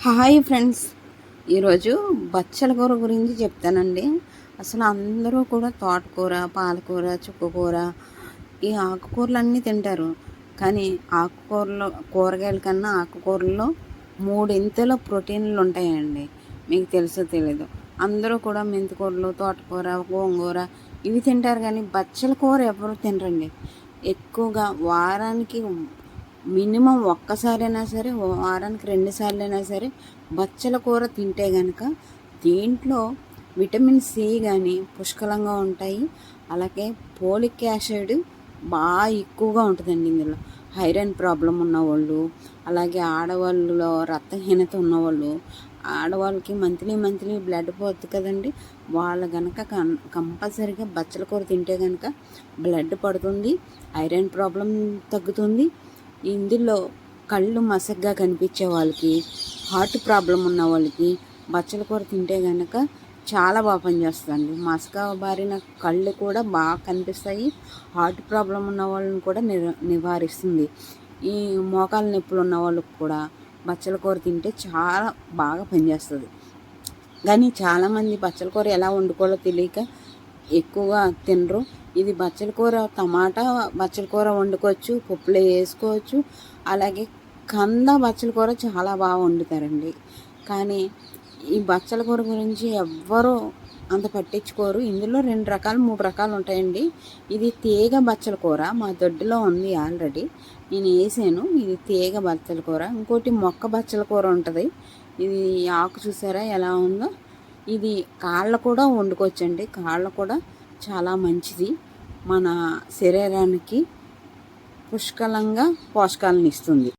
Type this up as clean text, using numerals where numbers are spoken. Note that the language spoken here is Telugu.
హాయ్ ఫ్రెండ్స్, ఈరోజు బచ్చల కూర గురించి చెప్తానండి. అసలు అందరూ కూడా తోటకూర, పాలకూర, చుక్కకూర ఈ ఆకుకూరలన్నీ తింటారు. కానీ కూరగాయల కన్నా ఆకుకూరల్లో మూడింతల ప్రోటీన్లు ఉంటాయండి. మీకు తెలుసో తెలీదు. అందరూ కూడా మెంతికూరలు, తోటకూర, గోంగూర ఇవి తింటారు, కానీ బచ్చల కూర ఎవరు తినరండి. ఎక్కువగా వారానికి మినిమం ఒక్కసారైనా సరే, వారానికి 2 సార్లైనా సరే బచ్చల కూర తింటే కనుక దీంట్లో విటమిన్ సి కానీ పుష్కలంగా ఉంటాయి. అలాగే పోలిక్ యాసిడ్ బాగా ఎక్కువగా ఉంటుందండి ఇందులో. ఐరన్ ప్రాబ్లం ఉన్నవాళ్ళు, అలాగే ఆడవాళ్ళలో రక్తహీనత ఉన్నవాళ్ళు, ఆడవాళ్ళకి మంత్లీ బ్లడ్ పోతుంది కదండి, వాళ్ళు కనుక కంపల్సరీగా బచ్చల కూర తింటే కనుక బ్లడ్ పడుతుంది, ఐరన్ ప్రాబ్లం తగ్గుతుంది. ఇందులో కళ్ళు మసగ్గా కనిపించే వాళ్ళకి, హార్ట్ ప్రాబ్లం ఉన్న వాళ్ళకి బచ్చల కూర తింటే కనుక చాలా బాగా పనిచేస్తుందండి. మసక బారిన కళ్ళు కూడా బాగా కనిపిస్తాయి. హార్ట్ ప్రాబ్లం ఉన్న వాళ్ళని కూడా నివారిస్తుంది. ఈ మోకాల నొప్పులు ఉన్న వాళ్ళకి కూడా బచ్చల కూర తింటే చాలా బాగా పనిచేస్తుంది. కానీ చాలామంది బచ్చల కూర ఎలా వండుకోవాలో తెలియక ఎక్కువగా తినరు. ఇది బచ్చల కూర, టమాటా బచ్చల కూర వండుకోవచ్చు, పప్పులో వేసుకోవచ్చు. అలాగే కంద బచ్చల కూర చాలా బాగా వండుతారండి. కానీ ఈ బచ్చల కూర గురించి ఎవ్వరూ అంత పట్టించుకోరు. ఇందులో 2 రకాలు 3 రకాలు ఉంటాయండి. ఇది తీగ బచ్చల కూర మా దొడ్డిలో ఉంది ఆల్రెడీ, నేను వేసాను. ఇది తీగ బచ్చల కూర. ఇంకోటి మొక్క బచ్చల కూర ఉంటుంది. ఇది ఆకు చూసారా ఎలా ఉందో. ఇది కాళ్ళు కూడా వండుకోవచ్చండి. కాళ్ళు కూడా చాలా మంచిది, మన శరీరానికి పుష్కలంగా పోషకాలను ఇస్తుంది.